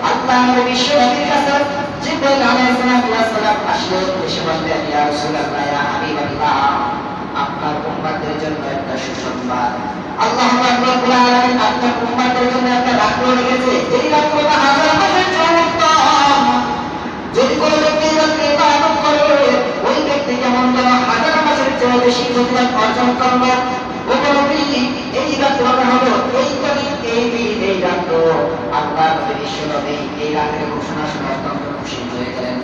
আল্লাহ নবী বিশ্বনবীর কাছে জিবরাইল আলাইহিস সালাম আসলো, এসে বললেন ইয়া রাসূলুল্লাহ ইয়া হাবিবাল্লাহ, আপনার উম্মতের জন্য একটা সুসংবাদ। আল্লাহ রাব্বুল আলামিন আপনার উম্মতের জন্য একটা রাত্র রেখেছে, এই রাত্রটা হাজার বছর চেয়ে উত্তম। যদি কোনো ব্যক্তি রাত্রে ইবাদত করে, ওই ব্যক্তি যেমন হাজার বছরের চেয়ে বেশি ফজিলত অর্জন করবে। ও নবী, এই রাত্রটা হলো এই রাত্র। আল্লাহ নবী বিশ্বনবী এই রাতের ঘোষণা শুনে অত্যন্ত খুশি হয়ে গেলেন।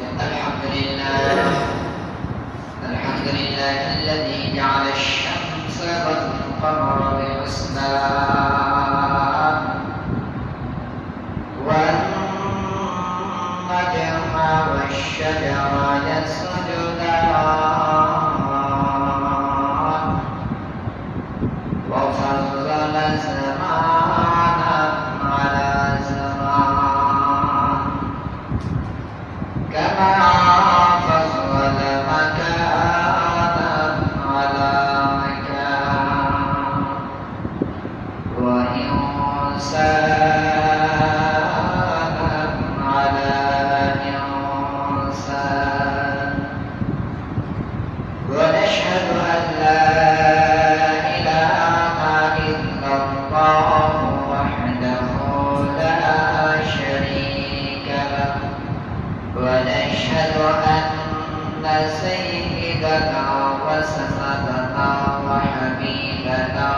الحمد لله الذي جعل الشمس والقمر بحسبان والنجم والشجر يسجدان وفضل زمانا على زمان كما ونشهد أن سيدنا وسندنا وحبيبنا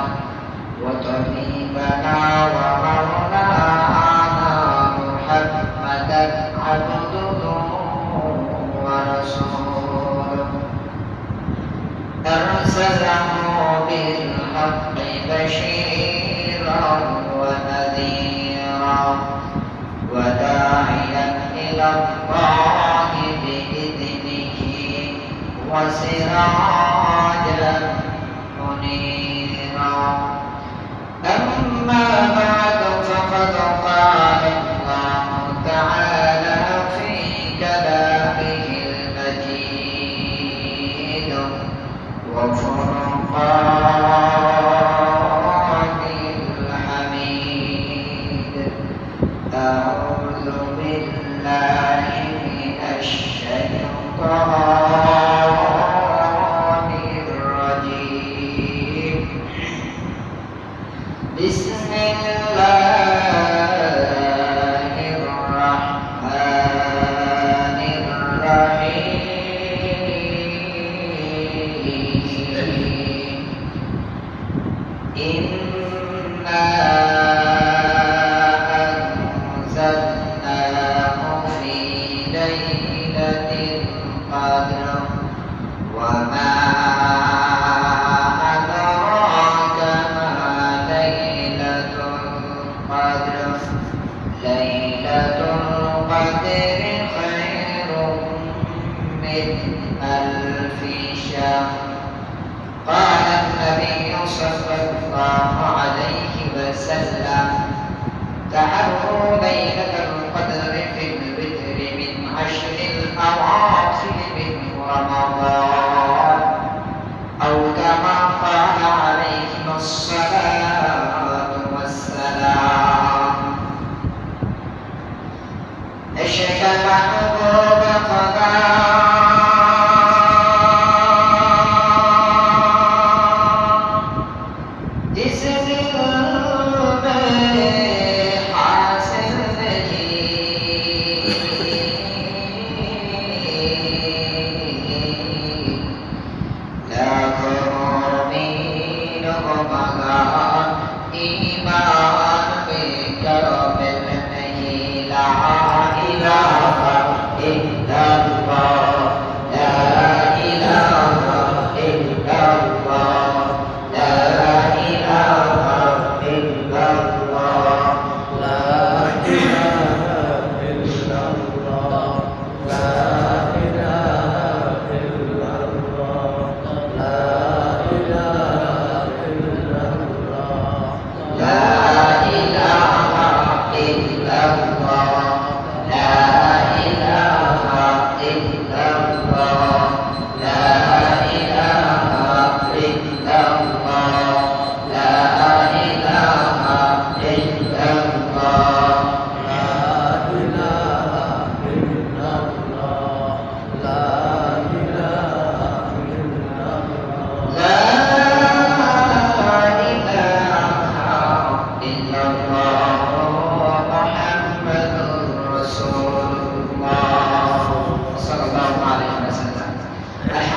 وطبيبنا ومولانا محمدا عبده ورسوله أرسله بالحق بشيرا ونذيرا وداعيا إلى الله بإذنه وسراجا منيرا أما بعد فقد قال الله تعالى في كلامه المجيد وفرقانه الحميد أعوذ بالله من الشيطان الرجيم بسم الله الرحمن الرحيم إنا أنزلناه في ليلة القدر وما أدراك ما ليلة القدر ليلة القدر خير من ألف شهر قال النبي صلى الله عليه وسلم تعروا ليلة القدر في الوتر من 10 الأواخر من رمضان أو كما قال عليه الصلاة والسلام عشق محبوب قضاء لا كرمين ومغار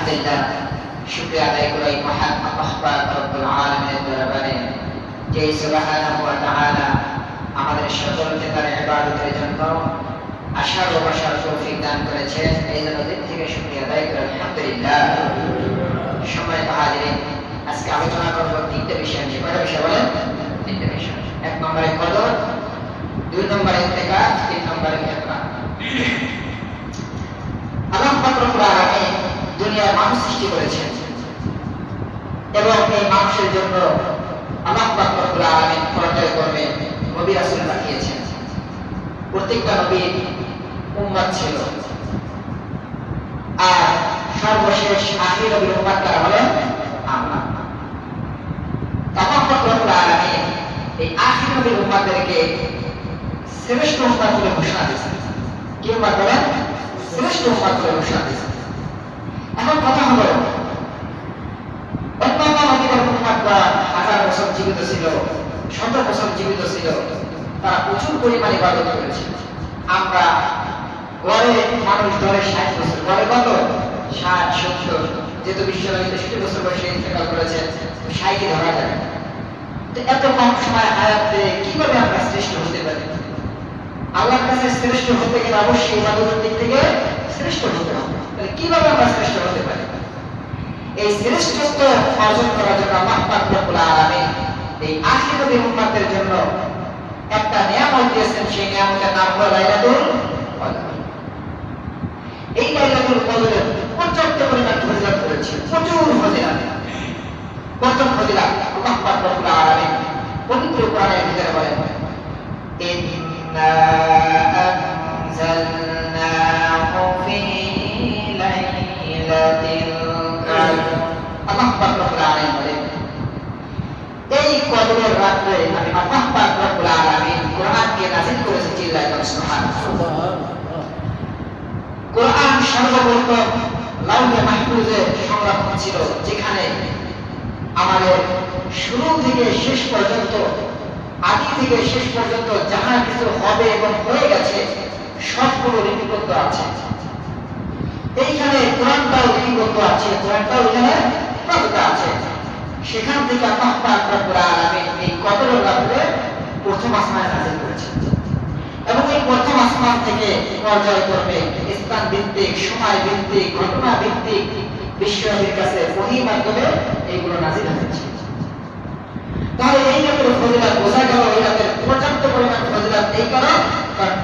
আলহামদুলিল্লাহ শুকরিয়া আদায় করি মহান আল্লাহ পাক রব্বুল আলামিনের দরবারে যে সুবহানাহু ওয়া তাআলা আমাদের সকলকে তার ইবাদতের জন্য আশার ও বসার তৌফিক দান করেছেন। এই জন্য দিক থেকে শুকরিয়া আদায় করি আলহামদুলিল্লাহ। সম্মানিত হাজিরিন, আজকে আলোচনা করব তিনটে বিষয় নিয়ে। কয়টা বিষয় বলেন? তিনটে বিষয়। এক নম্বরে কদর, দুই নম্বরে ইতিকাদ, তিন নম্বরে ইকরাম। আল্লাহ পাক রব্বুল আলামিন দুনিয়ার মানুষ সৃষ্টি করেছেন এবং এই মানুষের জন্য আল্লাহ পাক রব্বুল আলামিন পরকালে করবে নবী রাসূল পাঠিয়েছেন। প্রত্যেকটা নবীর উম্মত ছিল, আর সর্বশেষ আখির নবীর উম্মত কারা হলেন? আমরা। আল্লাহ পাক রব্বুল আলামিন এই আখির নবীর উম্মতদেরকে শ্রেষ্ঠ উম্মত বলে ঘোষণা দিয়েছেন। কি উম্মত বলেন? শ্রেষ্ঠ উম্মত বলে ঘোষণা দিয়েছেন। এখন কথা হলো, অন্যান্য নবীদের উম্মতরা 1000 বছর জীবিত ছিল, 100 বছর জীবিত ছিল, তারা প্রচুর পরিমাণে ইবাদত করেছে। আমরা গড়ে মানুষ ধরে 60 বছর, গড়ে কত? 60, 70, যেহেতু বিশ্বনবী 63 বছর বয়সে ইন্তেকাল করেছেন, 60 ধরা যাবে। তো এত কম সময় হায়াতে কিভাবে আমরা শ্রেষ্ঠ হতে পারি? আল্লাহর কাছে শ্রেষ্ঠ হতে গেলে অবশ্যই ইবাদতের দিক থেকে শ্রেষ্ঠ হতে হবে। তাহলে কিভাবে আমরা শ্রেষ্ঠ হতে পারি? এই শ্রেষ্ঠত্ব অর্জন করার জন্য আল্লাহ পাক রব্বুল আলামিন এই আখির নবীর উম্মতের জন্য একটা নিয়ামত দিয়েছেন। সেই নিয়ামতের নাম হলো লাইলাতুল কদর। এই লাইলাতুল কদরের পর্যাপ্ত পরিমাণ ফজিলত রয়েছে, প্রচুর ফজিলত। প্রথম ফজিলত আল্লাহ পাক রব্বুল আলামিন পবিত্র কোরআনের ভিতরে বলেন, ইন্না আনজালনাহু ফি লাইলাতিল কদর। আল্লাহ পাক রব্বুল আলামিন বলেন, এই কদরের রাতে আমি আল্লাহ পাক রব্বুল আলামিন কোরআনকে নাযিল করেছি। চিল্লায় বলেন সুবহানাল্লাহ। কোরআন সর্বপ্রথম লাউহে মাহফুজে সংরক্ষণ ছিল, যেখানে আমাদের শুরু থেকে শেষ পর্যন্ত, আদি থেকে শেষ পর্যন্ত যাহা কিছু হবে এবং হয়ে গেছে সবগুলো লিপিবদ্ধ আছে। এইখানে কোরআনটাও লিপিবদ্ধ আছে, কোরআনটাও এখানে লিপিবদ্ধ আছে। সেখান থেকে আল্লাহ পাক রব্বুল আলামিন এই কদরের রাতে প্রথম আসমানে নাযিল করেছেন এবং এই প্রথম আসমান থেকে পর্যায় করবে স্থান ভিত্তিক, সময় ভিত্তিক, ঘটনা ভিত্তিক বিশ্বনবীর কাছে ওহীর মাধ্যমে এইগুলো নাযিল হয়েছে। তাহলে এই রাতের ফজিলত বোঝা গেল, এই রাতের পর্যাপ্ত পরিমাণ ফজিলত এই কারণ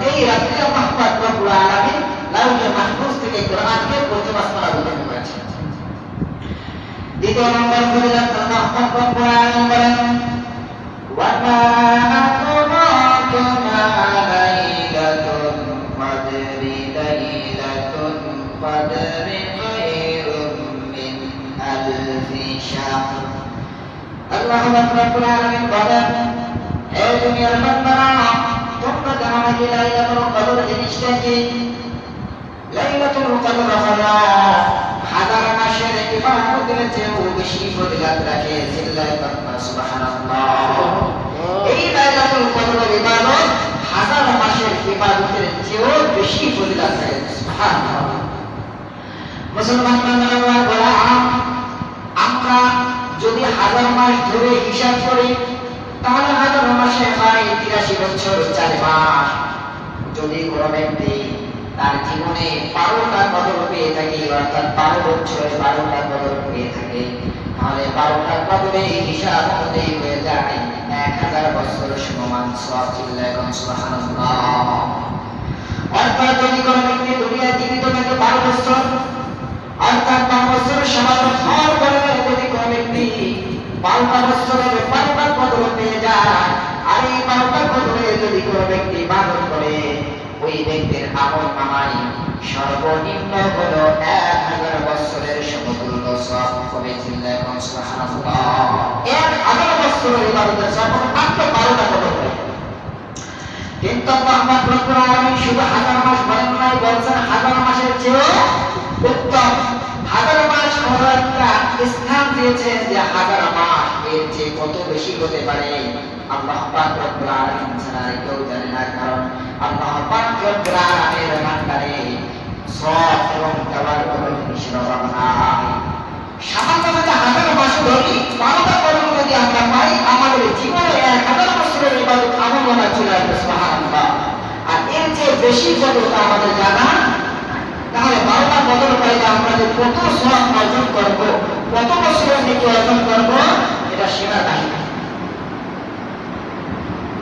এই রাতে আল্লাহ পাক রব্বুল আলামিন লাউহে মাহফুজ থেকে কোরআনকে প্রথম আসমানে অবতীর্ণ করেছেন। দ্বিতীয় নম্বর ফজিলত আল্লাহ পাক রব্বুল আলামিন বলেন, ওয়া মা আদরাকা মা লাইলাতুল কদরি লাইলাতুল কদরি খায়রুম মিন আলফি শাহর। আল্লাহ পাক রব্বুল আলামিন বলেন, হে দুনিয়ার বান্দারা, তোমরা জানো নাকি লাইলাতুল কদর জিনিসটা কি? লাইলাতুল কদর হলো হাজার মাসের ইবাদতের চেয়েও বেশি ফজিলত রাখে। চিল্লায় বলেন সুবহানাল্লাহ। এই লাইলাতুল কদরের ইবাদত হাজার মাসের ইবাদতের চেয়েও বেশি ফজিলত রাখে। সুবহানাল্লাহ। মুসলমান বান্দারা বলা, আমরা যদি 1000 মাস ধরে হিসাব করি তাহলে 1000 মাসে হয় 83 বছর 4 মাস। যদি কোনো ব্যক্তি তার জীবনে 12টা কদর পেয়ে থাকে, অর্থাৎ 12 বছরে 12টা কদর পেয়ে থাকে, তাহলে 12টা কদরে হিসাব অনুযায়ী হয়ে যায় 1000 বছর সমান সওয়াব। চিল্লায় বলেন সুবহানাল্লাহ। অর্থাৎ যদি কোনো ব্যক্তি দুনিয়ায় জীবিত থাকে 12 বছর, অর্থাৎ 12 বছর সমান হওয়ার পরে যদি কোনো ব্যক্তি 12টা বছরের 12টা কদর পেয়ে যায়, আর এই 12টা কদরে যদি কোনো ব্যক্তি ইবাদত করে, ওই ব্যক্তির আমল নামায় সর্বনিম্ন হলো 1000 বছরের সমতুল্য সওয়াব হবে। চিল্লায় বলেন সুবহানাল্লাহ। 1000 বছরের ইবাদতের সওয়াব মাত্র 12টা কদর। কিন্তু আল্লাহ পাক রব্বুল আলামিন শুধু 1000 মাস বলেন নাই, বলছেন 1000 মাসের চেয়েও উত্তম। 1000 মাস হলো একটা স্থান দিয়েছেন যে 1000 মাস এর চেয়ে কত বেশি হতে পারে আল্লাহ পাক রব্বুল আলামিন ছাড়া কেউ জানে না। কারণ আল্লাহ পাক রব্বুল আলামিনের ভান্ডারে সওয়াব এবং তাওয়ার কোনো জিনিসের অভাব নাই। সামান্য যদি 1000 বছর ধরি 12টা কলম যদি আমরা পাই, আমাদের জীবনে 1000 বছরের ইবাদত আমলনামায় চলে আসবে। সুবহানাল্লাহ। আর এর চেয়ে বেশি যত আমাদের জানা, তাহলে 12টা বদল পাইলে আমরা যে কত সওয়াব অর্জন করব, কত বছরের নেকি অর্জন করব, এটা সীমা নাই।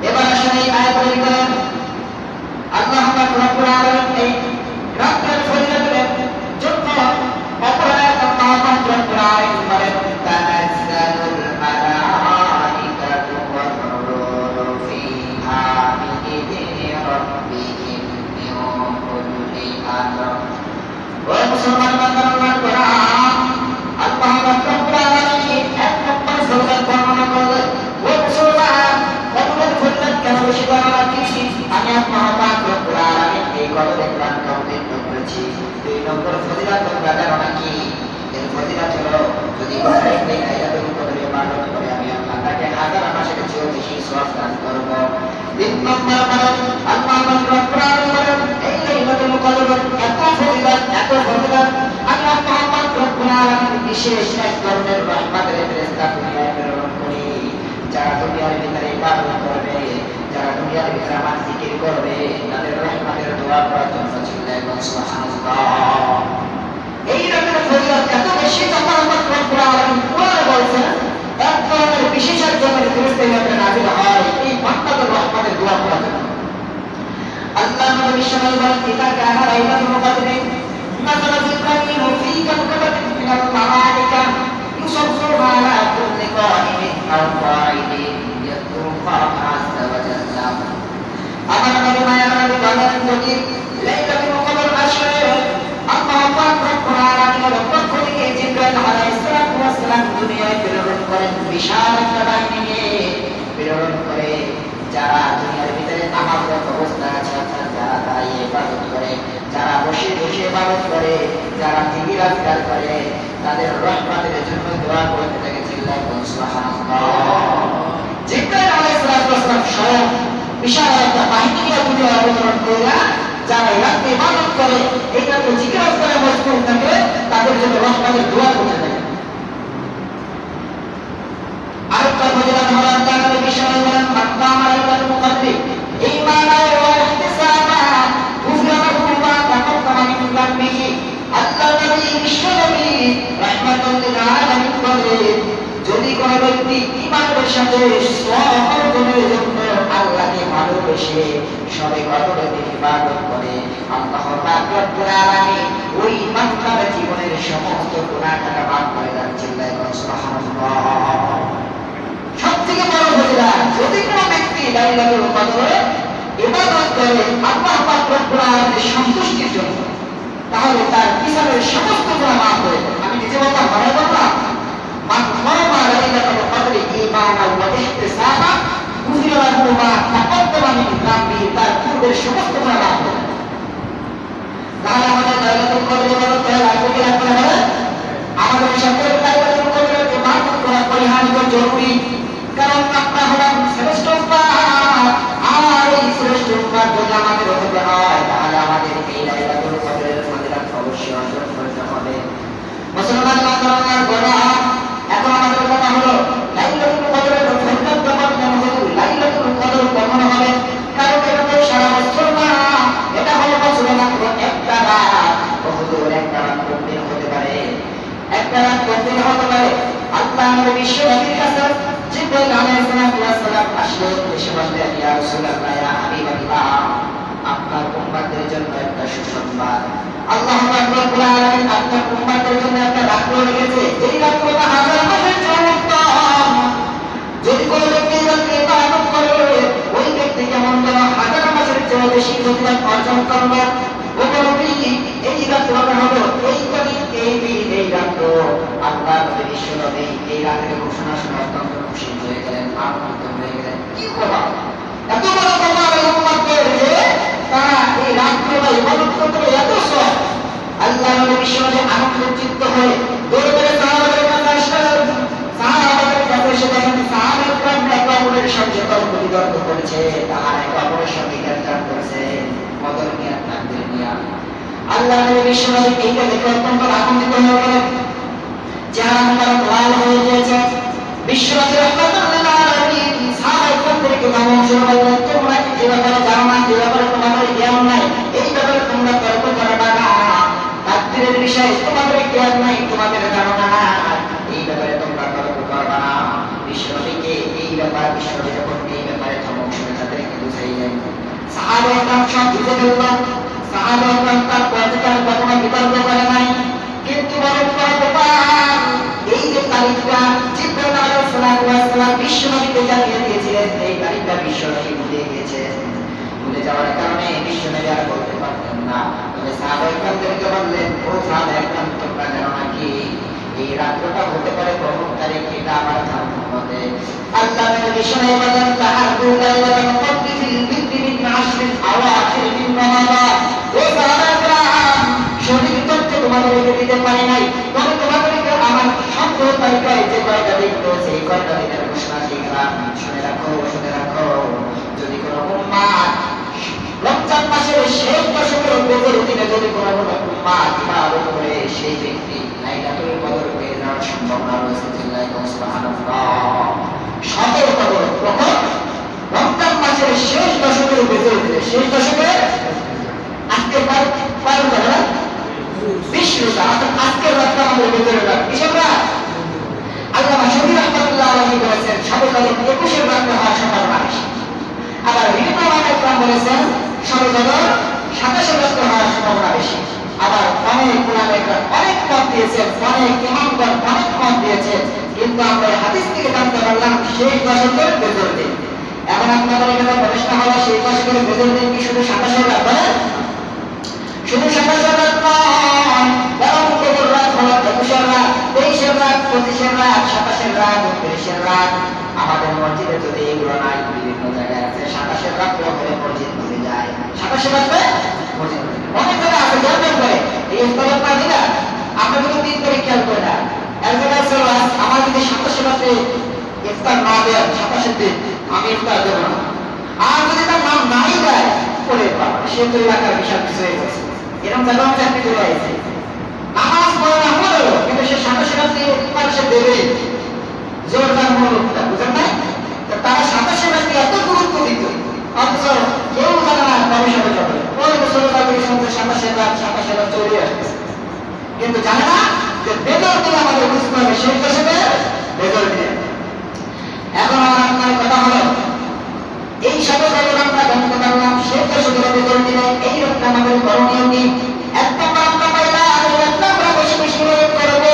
এবার আসলে এই আয়াতের ভিতরে আল্লাহ পাক রব্বুল আলামিন এই রাতের ফজিলতের জন্য অপর আয়াত আল্লাহ পাক রব্বুল আলামিন বলেন, তানাজ্জালুল মালাইকাতু ওয়া রূহু ফিহা বিইذনি রাব্বিহিম মিন কুল্লি আমর। ও মুসলমান বান্দারা, কোরআন আল্লাহ পাক রব্বুল আলামিন এক নম্বর সূরা বর্ণনা করলেন। ও মুসলমান, কতগুলো ফজিলত কেন বেশি বর্ণনা দিয়েছি? আমি আল্লাহ পাক রব্বুল আলামিন এই কলমে কোরআন কমপ্লিট করেছি। 2 নম্বর ফজিলত তোমরা জানো নাকি? এর ফজিলত হলো, যদি এই আয়াতের উপরে ইবাদত করে আমি আল্লাহ তাকে 1000 মাসের চেয়ে বেশি সওয়াব দান করব। 3 নম্বর হলো আল্লাহ পাক রব্বুল আলামিন এই লাইলাতুল কদর এত ফজিলত, এত ফজিলত, আমি আল্লাহ পাক রব্বুল আলামিন বিশেষ এক ধরনের রহমতের ফেরেশতা দুনিয়ায় প্রেরণ করি, যারা দুনিয়ার ভিতরে ইবাদত করবে, যারা দুনিয়ার ভিতরে আমার জিকির করবে, তাদের রহমতের দোয়া করার জন্য চিল্লায় সুবহানাল্লাহ। এই রকমের ফজিলত এত বেশি, আল্লাহ পাক রব্বুল আলামিন কোরআনে বলেছেন, এক ধরনের বিশেষ একজনের ফেরেশতা এখানে নাযিল হয় এই বান্দাদের রহমতের দোয়া করার জন্য। আল্লাহ নবী সাল্লাল্লাহু আলাইহি ওয়াসাল্লাম ইদা কানা লাইলাতুল কদরি নাযালা জিবরাইলু ফী কাওকাবাতিন মিনাল মালাইকা ইউসাফফুনা আলা কুল্লি কাইমিন আও কাইদিন ইয়াতুফা আযজা ওয়া জাল্লা। আমার নবী মায়া নবী বলেন, যদি লাইলাতুল কদর আসে, আল্লাহ পাক রব্বুল আলামিনের পক্ষ থেকে জিবরাইল আলাইহিস সালাম দুনিয়ায় প্রেরণ করেন, বিশাল একটা বাহিনী নিয়ে প্রেরণ করে, যারা দুনিয়ার ভিতরে নামাজরত অবস্থায় আছে, যারা দাঁড়িয়ে ইবাদত করে, যারা বসে বসে ইবাদত করে, যারা জিকির আজকার করে, তাদের রহমতের জন্য দোয়া করতে থাকে। চিল্লায় সুবহানাল্লাহ। জিবরাইল আলাইহিস সালাম সহ বিশাল একটা বাহিনী নিয়ে দুনিয়ায় অবতরণ করে, যারা রাতে ইবাদত করে, এই রাতে জিকির আজকারে মশগুল থাকে, তাদের জন্য রহমতের দোয়া করতে থাকে। আরেকটা ফজিলত হলো আল্লাহ নবী সাল্লাল্লাহু আলাইহি ওয়াসাল্লাম মাক্কামা লাইলাতুল কদরি ঈমানান ওয়া ইহতিসাবান গুফরা লাহু মা তাকাদ্দামা মিন যামবিহি। আল্লাহ নবী বিশ্ব নবী রাহমাতুল লিল আলামিন বলেন, যদি কোনো ব্যক্তি ঈমানের সাথে সওয়াব অর্জনের জন্য আল্লাহকে ভালোবেসে সবে কদরে ইবাদত করে, আল্লাহ পাক রব্বুল আলামিন ওই বান্দার জীবনের সমস্ত গুনাহ কাটা মাফ করে দেন। চিল্লায় সুবহানাল্লাহ। সবথেকে বড় ফজিলত, যদি কোনো ব্যক্তি লাইলাতুল কদরে ইবাদত করে আল্লাহ পাক রব্বুল আলামিনের সন্তুষ্টির জন্য, তাহলে তার পিছনের সমস্ত গুনাহ মাফ করে দেন। আমি নিজে বললাম, মনে বললাম, মান কামা লাইলাতুল কদরি ঈমানান ওয়া ইহতিসাবান গুফিরা লাহু মা তাকাদ্দামা মিন যামবিহি, তার পূর্বের সমস্ত গুনাহ মাফ করে দেন। তাহলে আমাদের লাইলাতুল কদর ইবাদত করা লাগবে কি লাগবে না? আমাদের সকলের লাইলাতুল কদরের ইবাদত করা পরিহার্য, জরুরি। কারণ আপনার হলেন শ্রেষ্ঠ উম্মাহ, আর এই শ্রেষ্ঠ উম্মাহ যদি আমাদের হতে হয়, তাহলে আমাদের এই লাইলাতুল কদরের ফজিলত অবশ্যই অর্জন করতে হবে। মুসলমান বান্দারা গোনা, এখন আমাদের কথা হলো লাইলাতুল কদরের ফজিলত কেমন হবে, লাইলাতুল কদর কখন হবে? কারণ এটা তো সারা বছর না, এটা হলো বছরে মাত্র একটা রাত। হুজুর, একটা রাত কোনদিন হতে পারে? একটা রাত কোনদিন হতে পারে? আল্লাহ নবী বিশ্ব নবীর কাছে জিবরাইল আলাইহিস সালাম আসলো, এসে বললেন, ইয়া রাসূলুল্লাহ, ইয়া হাবিবাল্লাহ, আপনার উম্মতের জন্য একটা সুসংবাদ। আল্লাহ পাক রব্বুল আলামিন আপনার উম্মতের জন্য একটা রাত রেখেছে, যেই রাতটা 1000 মাসের চেয়ে উত্তম। যদি কোনো ব্যক্তি রাতে ইবাদত করে, ওই ব্যক্তি কেমন যেন 1000 মাসের চেয়ে বেশি ফজিলত অর্জন করবে। ও নবী, এই রাত হবে এই রাত আল্লাহ নবী বিশ্ব নবী এই রাতের ঘোষণা শুনে অত্যন্ত খুশি হয়ে গেলেন, আনন্দিত হয়ে গেলেন। কি কথা, এত বড় কথা উম্মতের যে তারা এই রাতটা ইবাদত করতে এত সহজ। আল্লাহ নবী বিশ্ব নবী আনন্দিত হয়ে দৌড়ে দৌড়ে সাহাবাদের কাছে আসলেন। সাহাবাদের কাছে এসে দেখেন সাহাবারা একে অপরের সঙ্গে তর্ক করেছে, তারা একে অপরের সঙ্গে গ্রেফতার করেছে, মদর নিয়ে তাকবীর নিয়ে। আল্লাহ নবী বিশ্ব নবী এইটা দেখে অত্যন্ত আনন্দিত হয়ে গেলেন। চেহারা মুবারক লাল হয়ে গিয়েছে। বিশ্বনবী রাহমাতুল লিল আলামিন সাহাবাদেরকে পরামর্শ দিলেন, তোমরা কি যে ব্যাপারে জানো না, যে ব্যাপারে তোমাদের জ্ঞান নাই, এই ব্যাপারে তোমরা তর্ক করবে না। তাকদীরের বিষয়ে তোমাদের জ্ঞান নাই, তোমাদের ধারণা নাই, এই ব্যাপারে তোমরা তর্ক করবে না। বিশ্বনবীকে এই ব্যাপারে, বিশ্বনবী যখন এই ব্যাপারে পরামর্শ দিলেন, তাদেরকে বুঝাইলেন। সাহাবারা সব বুঝে গেল। সাহাবারা তার পথের ঘটনা বিতর্ক করে নাই, কিন্তু বরং এই যে তারিখটা জিবরাইল আলাইহিস সালাম বিশ্বনবীকে জানিয়ে দিয়েছিলেন, এই তারিখটা বিশ্বনবী ভুলে গেছে। ভুলে যাওয়ার কারণে বিশ্বনবী আর বলতে পারতেন না। তবে সাহাবাদেরকে বললেন, ও সাহাবাগণ, তোমরা জানো নাকি এই রাত্রটা হতে পারে প্রথম তারিখ, এটা আমার ধারণা মতে। আল্লাহ বিশ্বনবী বলেন, তাহারু লাইলাতান কদরিল বিদ্রি মিন আশরিল আওয়াখির মিন রমাদান। ও সাহাবাগণ, সঠিক তথ্য তোমাদেরকে দিতে পারি নাই, তবে তোমাদেরকে আমার সপ্তাহ তালিকায় যে কয়টা দিন রয়েছে, এই কয়টা দিনের ঘোষণা দিলাম। শুনে রাখো, শুনে রাখো, যদি কোনো উম্মাত রমজান মাসের শেষ দশকের বেজর দিনে যদি কোনো উম্মাত ইবাদত করে, সেই ব্যক্তি লাইলাতুল কদর পেয়ে যাওয়ার সম্ভাবনা রয়েছে। সুবহানাল্লাহ। সতের কদর কখন? রমজান মাসের শেষ দশকের বেজর দিনে, শেষ দশকের আজকে পালন করে না বিশ্বটা, আজকের রাতটা আমাদের ভেতরে রাত, কিসের রাত? আল্লামা শফি রাহমাতুল্লাহ আলাইহি বলেছেন, সবে কদর 21-এর রাতে হওয়ার সম্ভাবনা বেশি। আবার রিপোর্টার একরাম বলেছেন, সবে কদর 27-এর রাতে হওয়ার সম্ভাবনা বেশি। আবার অনেক উলামায়ে অনেক মত দিয়েছেন, অনেক ইমামগণ অনেক মত দিয়েছেন, কিন্তু আমরা হাদিস থেকে জানতে পারলাম শেষ দশকের ভেতর দিন। এখন আপনাদের এখানে প্রশ্ন হলো, শেষ দশকের ভেতর দিন কি শুধু 27-এর রাত? বলেন, শুধু 27-এর রাত নয়, বরং ভেতর রাত হলো 21-এর রাত, 23-এর রাত, 25-এর রাত, 27-এর রাত, 29-এর রাত। আমাদের মসজিদে যদি এগুলো নাই, বিভিন্ন জায়গায় আছে 27-এর রাত করে মসজিদ ভরে যায়। 27-এর রাতে মসজিদ অনেক জায়গায় আছে, গর্বের করে এই ইফতারের পার্টিটা আমরা কিন্তু 3 তারিখ খেয়াল করি না। এক জায়গায় ছিল, আমার যদি 27-এর রাতে ইফতার না দেয়, 27-এর দিন আমি ইফতার দেবো না। আর যদি তার নাম নাই দেয়, করে পাবো, সে তো এলাকার বিশাল কিছু হয়ে গেছে। এরকম জায়গা চাকরি করে আছে, নামাজ পড়ে না হলেও কিন্তু সে 27-এর রাতে ইফতার সে দেবে, জোরদার মূল্যটা বুঝেন না? তারা 27-এর রাতে এত গুরুত্ব দিত, অথচ কেউ জানে না কবে সবে যাবে। ওই বছর তাদের সঙ্গে 27-এর রাত চলে আসতেছে, কিন্তু জানে না যে বেদর দিনে আমাদের বুঝতে হবে শেষ দশকের বেদর দিনে। এখন আমার আপনার কথা হলো, এই সবে কদর আমরা জানতে পারলাম শেষ দশকের বেদর দিনে, এই রকম আমাদের করণীয় কি? এক নম্বর আমরা পাইলাম, এই রকম আমরা বেশি বেশি করবো,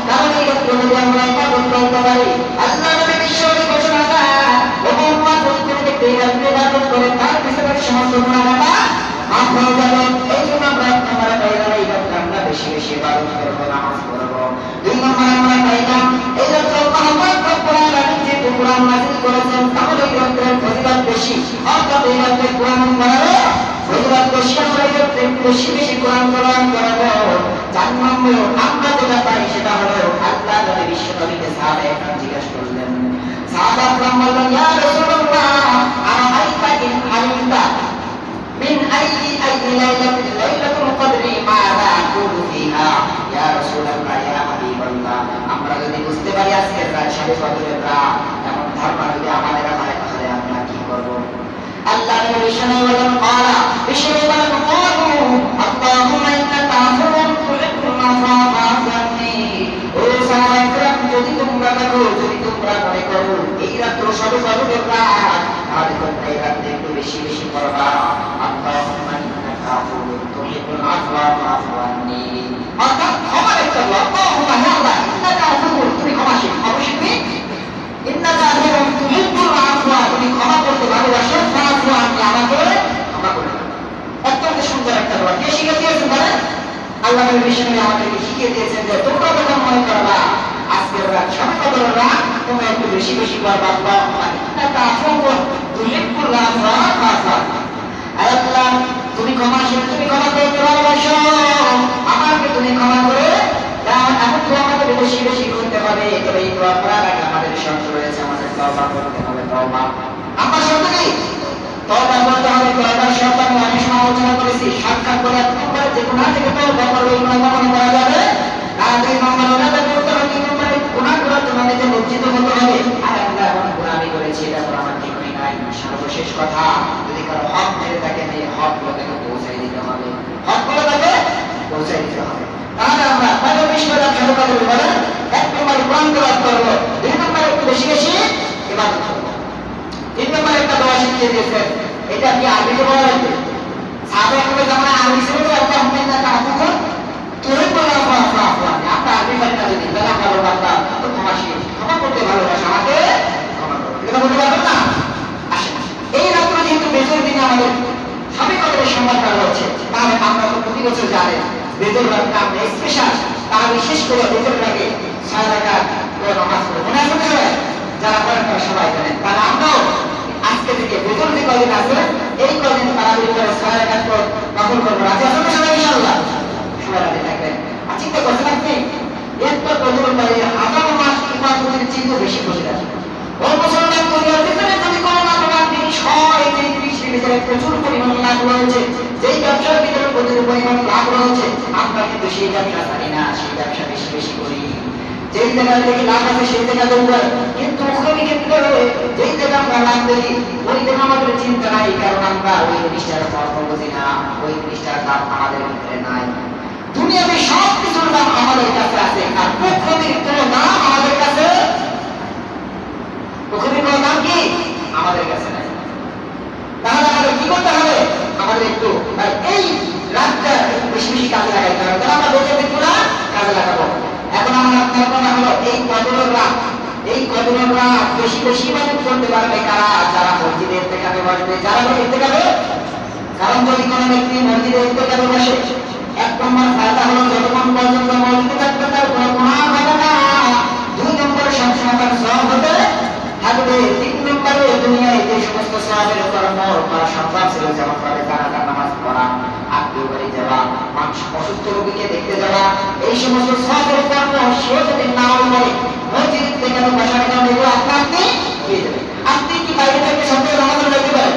কারণ এই রকম যদি আমরা ইবাদত করতে পারি, আল্লাহ নবী বিশ্বনবী ঘোষণা দেন, ও উম্মত, তুমি দেখতে এই রকম ইবাদত করে তার পিছনে সমস্ত গুনাহ মাফ হয়ে যাবে। এই জন্য আমরা এক নম্বরে পাইলাম এই রকম আমরা বেশি বেশি ইবাদত করবো, নামাজ পড়বো। 2 নম্বরে আমরা পাইলাম এই রকম মহাব্বত রব্বুল আলামিন যে কোরআন নাযিল করেছেন, তাহলে এই রকমের ফজিলত বেশি, অর্থাৎ এই রকমের কোরআন পড়ার ফজিলত বেশি, আমরা এই রকম বেশি বেশি কোরআন করবো। 4 নম্বর আমরা যেটা পাই সেটা হলো, আল্লাহ নবী বিশ্বনবীকে সাহাবায়ে জিজ্ঞাসা করলেন, সাহাবায়ে বললেন, ইয়া রাসূলুল্লাহ, আরাআইতা ইন আলিমতা মিন আইয়ি লাইলাতুল কদরি মাযা আকুলু ফিহা। ইয়া রাসূলুল্লাহ, ইয়া হাবিবাল্লাহ, আমরা যদি বুঝতে পারি আজকের রাত সবে কদরের রাত, এমন ধারণা যদি আমাদের হয়, তাহলে আমরা কি করব? আল্লাহ নবী বিশ্বনবী বলেন, ক্বালা, বিশ্বনবী বলেন, ক্বালু আল্লাহুম্মা ইন্নাকা আফুউন তুহিব্বুল আফওয়া ফা'ফু আন্নী। ও সাহাবায়ে, যদি তোমরা দেখো, যদি তোমরা মনে করো এই রাত সবে কদরের রাত, তাহলে তোমরা এই রাতে একটু বেশি বেশি করবা। আল্লাহুম্মা ইন্নাকা আফুউন তুহিব্বুল আফওয়া ফা'ফু আন্নী, অর্থাৎ ক্ষমা করতে হবে। আল্লাহুম্মা, হে আল্লাহ, ইন্নাকা আফুউন, তুমি ক্ষমাশীল, অবশ্যই ইন্নাকা আফুউন তুহিব্বুল আফওয়া, তুমি ক্ষমা করতে ভালোবাসো, ফা'ফু আন্নী, আমাকে ক্ষমা করে দাও। অত্যন্ত সুন্দর একটা দোয়া। কে শিখিয়ে দিয়েছেন বলেন? আল্লাহ নবী বিশ্বনবী আমাদেরকে শিখিয়ে দিয়েছেন যে তোমরা যখন মনে করবা আজকের রাত সবে কদরের রাত, তোমরা একটু বেশি বেশি করবা, আল্লাহুম্মা ইন্নাকা আফুউন তুহিব্বুল আফওয়া ফা'ফু আন্নী। আল্লাহ, তুমি ক্ষমাশীল, তুমি ক্ষমা করতে ভালোবাসো, আমাকে তুমি ক্ষমা করে দাও। এখন তো আমাদের বেশি বেশি করতে হবে, তবে এই দোয়া করার আগে আমাদের শর্ত রয়েছে, আমাদের তওবা করতে হবে। তওবা আমার শর্ত কি? তওবা করতে হবে। তওবার শর্ত আমি অনেক সময় আলোচনা করেছি। সাক্ষাৎ করে যে গুনাহ থেকে তওবা করবে, এই গুনাহ কখনো করা যাবে না। 2 নম্বর সর্বশেষ কথা, যদি কারো হক মেরে থাকে এই হকগুলো তাকে পৌঁছাই দিতে হবে, হকগুলো তাকে পৌঁছাই দিতে হবে। তাহলে আমরা কত বিষয় ভালো কাজ করবো বলেন? এক নম্বরে কোরআন তেলাওয়াত করবো, দুই নম্বরে একটু বেশি বেশি ইবাদত করবো, তিন নম্বরে একটা দোয়া শিখিয়ে দিয়েছেন, এটা কি আরবিতে বলা লাগবে? সাহাবায়ে কেরামের জামানায় আরবি ছিল না, একটা হুকুম না কাফুকুন তুই বলা আফা আপনার আরবি বার্তা যদি তাহলে ভালো বার্তা তো ক্ষমাশীল, ক্ষমা করতে ভালোবাসা আমাকে ক্ষমা করো, এটা বলতে পারবেন না? আসেন, এই রাত্রে যেহেতু বেজর দিনে আমাদের সবই কত সম্মান করা হচ্ছে, তাহলে আমরা তো প্রতি বছর জানেন বেজর রাতটা আমরা স্পেশাল, তারা বিশেষ করে বেজর রাতে 6 রাকাত করে নামাজ পড়ে, মনে আছে সবাই? যারা করেন তারা সবাই জানেন। তাহলে আমরাও আজকে থেকে বেজর যে কদিন আছে এই কদিন তারাবির করে 6 রাকাত করে নফল করবো, রাজি আছেন তো সবাই ইনশাআল্লাহ? সবাই রাজি থাকবেন। আর চিন্তা করছেন আপনি একটা কদর পরে 1000 মাস ইবাদতের চিন্তা বেশি বসে আছে। ওই মুসলমান দুনিয়ার ভিতরে যদি কোনো না কোনো জিনিস হয়, এই জিনিসের ভিতরে প্রচুর পরিমাণ লাভ রয়েছে, যেই ব্যবসার ভিতরে প্রচুর পরিমাণ লাভ রয়েছে, আমরা কিন্তু সেই ব্যবসা জানি না, সেই ব্যবসা বেশি বেশি করি। যেই জায়গায় দেখি লাভ আছে সেই জায়গা দৌড়াই, কিন্তু ওখানে ক্ষেত্রে যেই জায়গা আমরা লাভ দেখি ওই জায়গা আমাদের চিন্তা নাই, কারণ আমরা ওই জিনিসটার ফল বুঝি না, ওই জিনিসটার দাম আমাদের ভিতরে নাই। দুনিয়াতে সব কিছুর দাম আমাদের কাছে আছে, আর প্রকৃতির কোনো দাম আমাদের কাছে, প্রকৃতির কোনো দাম কি আমাদের কাছে নাই। তাহলে আমাদের কি করতে হবে? আমাদের একটু এই রাতটা বেশি বেশি কাজে লাগাইতে হবে, তাহলে আমরা বেঁচে দেখবো না, কাজে লাগাবো। এখন আমরা কল্পনা হলো এই কদরের রাত, এই কদরের রাত বেশি বেশি ইবাদত করতে পারবে কারা? যারা মসজিদে ইত্তেকাফে বসবে, যারা ইত্তেকাফে, কারণ যদি কোনো ব্যক্তি মসজিদে ইত্তেকাফে বসে, এক নম্বর ফায়দা হলো যতক্ষণ পর্যন্ত মসজিদে থাকবে তার কোনো গুনাহ হবে না, দুই নম্বরে সবসময় তার সওয়াব হতে থাকবে, তিন নম্বরে দুনিয়ায় যে সমস্ত সওয়াবের কর্ম করা সম্ভব ছিল, যেমন ভাবে জানাজার নামাজ পড়া, আত্মীয় বাড়ি যাওয়া, মানুষ অসুস্থ রোগীকে দেখতে যাওয়া, এই সমস্ত সওয়াবের কর্ম সে যদি নাও করে মসজিদ থেকে বসার কারণে এগুলো আপনি পেয়ে যাবেন। আপনি কি বাইরে থেকে সবসময় নামাজ পড়তে পারেন?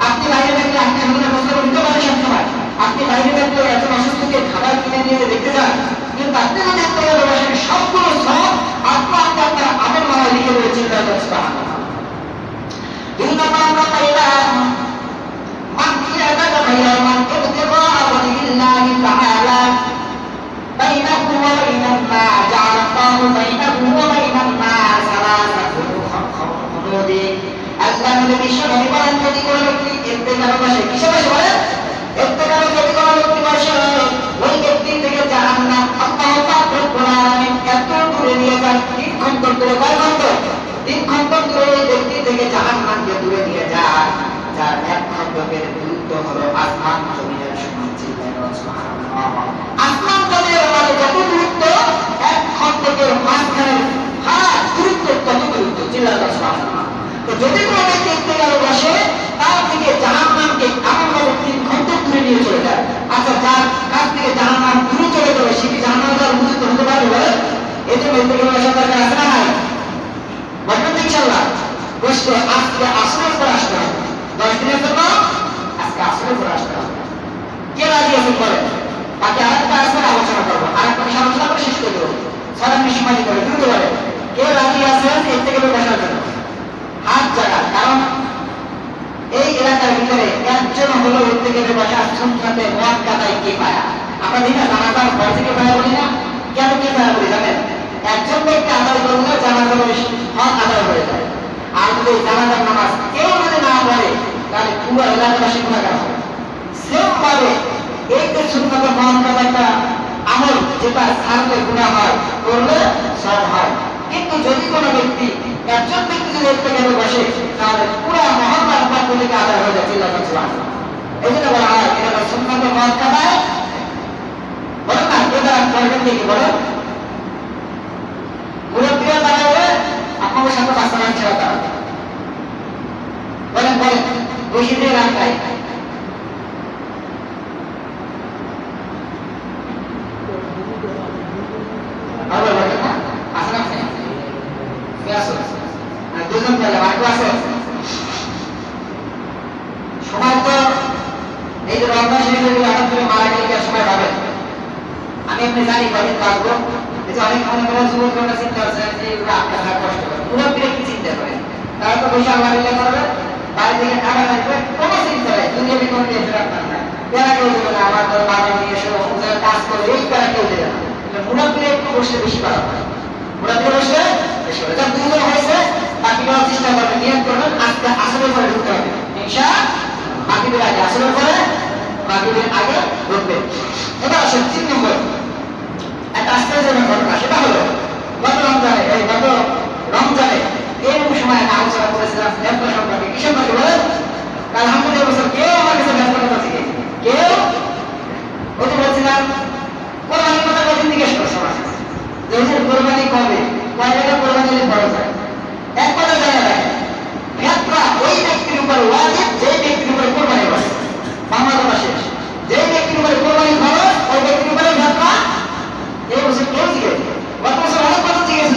আপনি বাইরে থাকলে আপনি এমন প্রস্তাব দিতে পারেন সবসময়, আপনি বাইরে থাকলে এত অসুস্থকে খাবার কিনে নিয়ে দেখতে যান, কিন্তু আপনি যদি একটা বসেন সবগুলো সব আপনার আমার মনে লিখে দেবে, চিন্তা করছে। দুই নম্বর আমরা পাইলাম মান ইয়াদাকা বাইমান ইবতিগা ওয়াজহিল্লাহি তাআলা বাইনাহু ওয়া বাইনান নাস জাআলাল্লাহু বাইনাহু ওয়া বাইনান নাস সালাসাতু খুদুদি। আল্লাহ নবী বিশ্বনবী বলেন, যদি কোনো ব্যক্তি ইন্তেকালে বসে, কিসে বসে বলেন? ইন্তেকালে যদি কোনো ব্যক্তি বসে, ওই ব্যক্তি থেকে জাহান্নাম আল্লাহ পাক রব্বুল আলামিন এত দূরে নিয়ে যান, 3 খন্ড দূরে, কয় খন্ড? 3 খন্ড দূরে ওই ব্যক্তি থেকে জাহান্নামকে দূরে নিয়ে যায়, যার এক খন্ডের দূরত্ব হলো আসমান জমিনের সমান। সুবহানাল্লাহ, আসমান জমিনের মানে যত দূরত্ব, এক খন্ডের মাঝখানে হাত দূরত্ব তত দূরত্ব। সুবহানাল্লাহ। তো যদি কোনো ব্যক্তি ইন্তেকালে বসে, তার থেকে জাহান্নামকে এমনভাবে 3 খন্ড দূরে নিয়ে চলে যায়। আচ্ছা, যার কাছ থেকে জাহান্নাম দূরে চলে যাবে সে কি জাহান্নামে তার উপযুক্ত হতে পারবে বলেন? এই জন্য ইন্তেকালে বসার দরকার আছে না নাই? বলবেন ইনশাআল্লাহ? বসতে আজকে আসরের পর আসতে হবে, 10 দিনের জন্য আজকে আসরের পর আসতে হবে। কে রাজি আছেন বলেন? বাকি আরেকটা আসরে আলোচনা করবো, আরেকটা আলোচনা করে শেষ করে দেবো, 6 মিনিট সময় দিতে হবে, দ্রুত বলেন কে রাজি আছেন ইন্তেকালে বসার জন্য? হাত জায়গা, কারণ এই এলাকার ভিতরে একজন হলো ইন্তেকালে বসার সুন্নাতে মুআক্কাদায়ে কিফায়া। আমরা দিনা জানাজার ফরজে কিফায়া বলি না, কেন কিফায়া বলি জানেন? একজন ব্যক্তি আদায় করলে জানাজার হক আদায় হয়ে যায়, আর যদি জানাজার নামাজ কেউ যদি না পড়ে তাহলে পুরো এলাকাবাসী গুনাহগার হবে। সেম ভাবে এই যে সুন্নাতে মুআক্কাদা একটা আমল, যেটা ছাড়লে গুনাহ হয়, করলে সওয়াব হয়, কিন্তু যদি কোনো ব্যক্তি, একজন ব্যক্তি যদি ইন্তেকালে বসে, তাহলে পুরো মহল্লার পক্ষ থেকে আদায় হয়ে যায়। সুবহানাল্লাহ। এই জন্য বলা হয় এটা সুন্নাতে মুআক্কাদা। বলেন না এটা করবেন কি বলেন? মুরব্বিরা দাঁড়াবে, আপনাদের সাথে বাচ্চারা ছেড়ে দাঁড়াবে, বলেন বলেন বসে দিয়ে রাখতাই দুজন পেলে মার্কো আছে সময়। তো এই যে রমজান শরীফের হঠাৎ করে মারা গেলে সময় পাবেন, আমি আপনি জানি কদিন পারবো। এই যে অনেক মনে করেন যুবকরা চিন্তা করছেন যে এগুলো আপনার কষ্ট করে, পুরো কি চিন্তা করেন? তারা তো বসে আল্লাহ করবে, বাড়ি থেকে খাবার আসবে, কোনো চিন্তা নেই, দুনিয়াতে কোনো টেনশন আপনার নাই। এরা কেউ দেবে না, আমার ধরো বাজার নিয়ে এসে কাজ করবে, এই তারা কেউ দেবে না। মুনাফিরে একটু বসলে বেশি ভালো হয়, মুনাফিরে বসলে বেশি ভালো। যখন দুজন হয়েছে, বাকিরা চেষ্টা করবেন, নিয়ত করবেন, আজকে আসলের পরে ঢুকতে হবে ইনশাআল্লাহ। বাকিদের আগে, আসলের পরে বাকিদের আগে ঢুকবে। এবার আসেন 3 নম্বর একটা আশ্চর্যজনক ঘটনা, সেটা হলো গত রমজানে এরকম সময় একটা আলোচনা করেছিলাম ব্যবসা সম্পর্কে। কি সম্পর্কে বলেন? আলহামদুলিল্লাহ বছর কেউ আমার কাছে ব্যবসার কথা শিখেছে, কেউ ওই যে বলছিলাম কোরবানির কথা কদিন জিজ্ঞেস করছো আমার কাছে যে কোরবানি কবে, কয় টাকা কোরবানি দিলে খরচ হয়, এক কথা জানা রাখে ভেতরা ওই ব্যক্তির উপর ওয়াজিব যে ব্যক্তির উপরে কোরবানি করে। বাংলা কথা শেষ, যে ব্যক্তির উপরে কোরবানি খরচ ওই ব্যক্তির উপরে ভেতরা। এই বছর কেউ জিজ্ঞেস, গত বছর অনেক কথা জিজ্ঞেস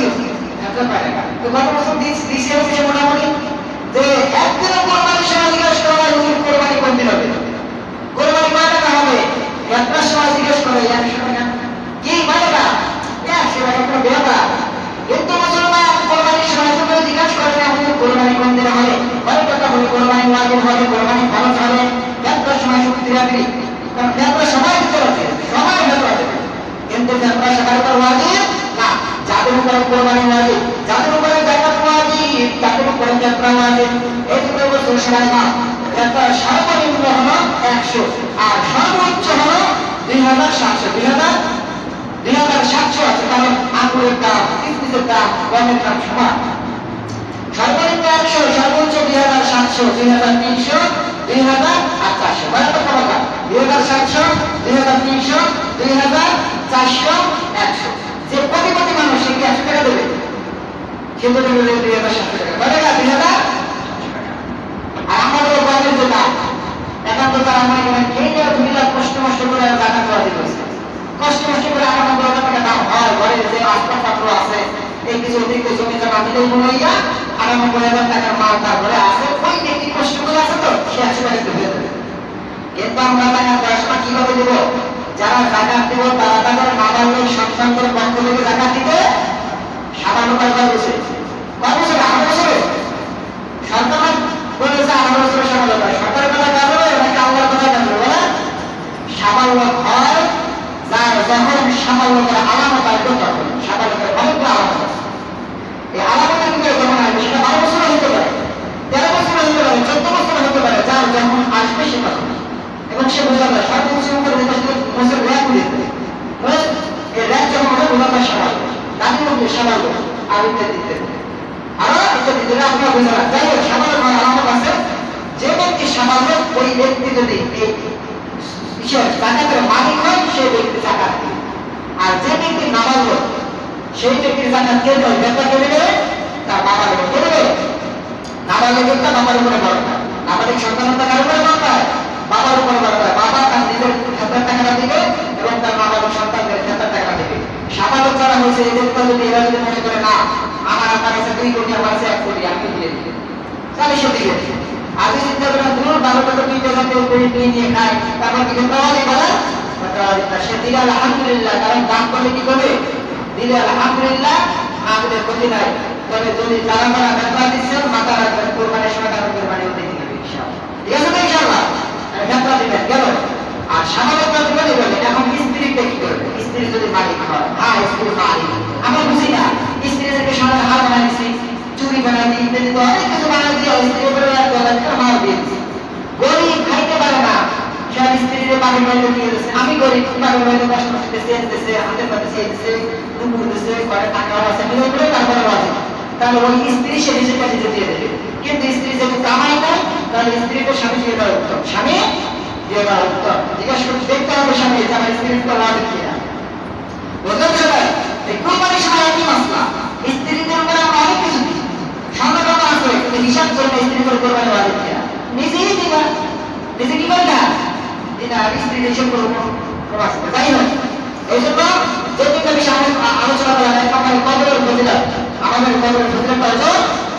ভেতরা পায় টাকা। তো গত বছর দিচ্ছে হচ্ছে মোটামুটি যে একদিনও কোরবানির সময় জিজ্ঞেস করা হয় কোরবানি কোন দিন হবে, কোরবানি কয় টাকা হবে, ভেতরার সময় জিজ্ঞেস করে 100 টাকা কি মানে না 100 টাকা কোনো ব্যাপার। কিন্তু মুসলমান কোরবানির সময় তো কেউ জিজ্ঞাসা করে না কোরবানি কোন দিন হবে, কয় টাকা হবে, কোরবানি ওয়াজিব হবে, কোরবানি ফরজ হবে, ভেতরার সময় শুক্তি রাখবি, কারণ ভেতরার সময় দিতে হবে, সময় ভেতরা দেবে। কিন্তু ভেতরা সবার উপর ওয়াজিব না, যাদের উপরে কোরবানি ওয়াজিব, যাদের উপরে যাকাত ওয়াজিব, যাদের উপরে ভেতরা ওয়াজিব, এই দুটো বছর সময় না। ভেতরা সর্বনিম্ন হলো 100 আর সর্বোচ্চ হলো 2700। 2700 আছে, কারণ আঙুরের দাম, কিসমিসের দাম, গমের দাম সমান। সর্বনিম্ন 100, সর্বোচ্চ 2700, 2300, 2400, বরাবর কথা 2700, 2300, 2400, 100। যে কোটি মানুষ সে কি 100 টাকা দেবে? সে তো দেবে 2700 টাকা, কয় টাকা? 2700 টাকা। আর আমাদের গমের যে দাম, এখন তো তারা মনে করেন এই যে 2 লাখ কষ্ট করে টাকা দেওয়া দিয়েছে, কষ্ট করে আমার 90,000 টাকা দাম হয়, ঘরে যে আসবাবপত্র আছে, এই কিছু অতিরিক্ত জমি জমা মিলে বইয়া 98,000 টাকার মাল তার ঘরে আছে, ওই ব্যক্তি কষ্ট করে আছে তো সে 100 টাকা দিয়ে দেবে। কিন্তু আমরা টাকা 10 টাকা কিভাবে দেব? যারা জাকাত দেব তারা তাদের মা-বাবার সন্তানদের পক্ষ থেকে জাকাত দিতে সামান্য টাকা বসে, কয় বছরে? 18 বছরে। সরকার বলেছে 18 বছরে সামান্য টাকা, সরকারের কথা কাজ হবে নাকি আল্লাহর কথা কাজ হবে? বলে সামান্য হয় যার যখন সামান্য করে আলামত আসবে তখন সামান্য করে অনেকগুলো আলামত আছে। এই আলামতটা কিন্তু যখন আসবে সেটা 12 বছর হতে পারে, 13 বছর হতে পারে, 14 বছর হতে পারে, যার যখন আসবে সে তখন, এবং সে বোঝা যায় সর্বোচ্চ উপরে বছর র্যাক উঠে এই র্যাক যখন হবে বোঝা যায় সামান্য দাবি মধ্যে সামান্য আর ইত্যাদি আরো ইত্যাদি যেটা আপনারা বোঝা যায়। যাই হোক সামান্য আলামত আছে, যে ব্যক্তি সামান্য ওই ব্যক্তি যদি এই জাকাতের মালিক হয় সেই ব্যক্তি জাকাত দিবে, আর যে ব্যক্তি নামাজ সেই ব্যক্তির জাকাত কে দেবে? ব্যাপার কে দেবে? তার বাবার উপর কে দেবে? নামাজের ব্যক্তি বাবার উপরে বড় হয়, নামাজের সন্তানতা কার উপরে বড় হয়? বাবার উপরে বড় হয়। বাবা তার নিজের খাতার টাকাটা দিবে এবং তার নামাজের সন্তানদের খাতার টাকা দিবে। সামান্য যারা হয়েছে এদের যদি এরা যদি মনে করে না আমার আপনার কাছে 2 কোটি, আমার কাছে 1 কোটি, আমি দিয়ে দিই, তাহলে সে দিবে। আগে চিন্তা করেন দূর 12 টাকা 2 টাকা নিয়ে খায়, তারপর কি করতে হবে? বলে সে দিলে আলহামদুলিল্লাহ, কারণ দান করলে কি করবে? দিলে আলহামদুলিল্লাহ, আমাদের ক্ষতি নাই। তবে যদি যারা ব্যবসা দিচ্ছেন মাথা রাখবেন কোরবানির সময় তারা কোরবানি হতে দিবে ইনশাআল্লাহ, ঠিক আছে তো ইনশাআল্লাহ ব্যবসা দিবেন গেল। আর সামান্য দিবেন বলে এখন স্ত্রীকে কি করবে? স্ত্রী যদি মালিক হয়, হ্যাঁ স্ত্রী মালিক, আমরা বুঝি না স্ত্রীদেরকে সমাজে হার বানাই দিচ্ছি, চুরি বানাই দিই, ইত্যাদি তো অনেক কিছু বানাই দিয়ে স্ত্রী উপরে মার দিয়েছি। গরিব খাইতে পারে না, সে স্ত্রীর বাড়ির বাড়িতে দিয়ে দিচ্ছে, আমি গরিব বাড়ির বাড়িতে কষ্ট দিতেছে, হাতের পাতে দিচ্ছে, দুপুর দিচ্ছে, ঘরে টাকাও আছে, মিলে করে তারপরে বাজে, তাহলে ওই স্ত্রী সে নিজের কাছে দিয়ে দেবে। কিন্তু স্ত্রী যদি কামাই নাই তাহলে স্ত্রীকে স্বামী দিয়ে দেওয়া উত্তম, স্বামী দিয়ে দেওয়া উত্তম। জিজ্ঞাসা করে দেখতে হবে স্বামী যে আমার স্ত্রীর তো লাভ কিনা। বুঝলেন সবাই? এই কোরবানির সময় একই মাসলা, স্ত্রীদের উপরে আমরা অনেক কিছু দিই, সন্তান আছে কিন্তু হিসাব করে না স্ত্রী করে কোরবানি লাভ কিনা, নিজেই দিবা, নিজে কি করে না এটা স্ত্রী হিসেব করবো। তাই নয়, এই জন্য যে তিনটা বিষয় আলোচনা করা হয়, আমাদের কবরের ফজিলত, আমাদের কবরের ফজিলত অর্জন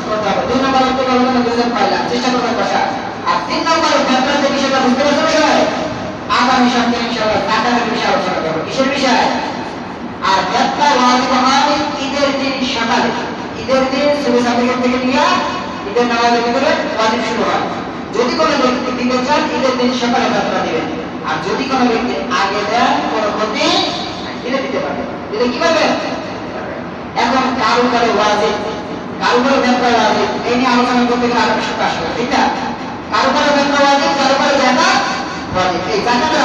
করতে হবে। 2 নম্বরের থেকে আলোচনা 2 পাইলাম, চেষ্টা করবেন বসা। আর 3 নম্বরের ব্যাপারে যে বিষয়টা বুঝতে পারছেন সবাই, আগামী সপ্তাহে ইনশাআল্লাহ জাকাতের বিষয়ে আলোচনা করব। কিসের বিষয়? আর যাত্রা ওয়াজিব হয় ঈদের দিন সকালে, ঈদের দিন সুবহ সাদিকের থেকে নিয়ে ঈদের নামাজে কি করে ওয়াজিব শুরু হয়। যদি কোনো ব্যক্তি দিতে চান ঈদের দিন সকালে যাত্রা দিবেন, আর যদি কোনো ব্যক্তি আগে দেন কোনো ক্ষতি ঈদে দিতে পারবে। ঈদে কি পাবে? এখন কারো কারো ওয়াজিব, কারো কারো যাত্রা ওয়াজিব, এই নিয়ে আলোচনা করতে গেলে আরো সপ্তাহ আসবে, ঠিক না? কারো কারো যাত্রা ওয়াজিব, কারো কারো জাকাত ওয়াজিব। এই জাকাতের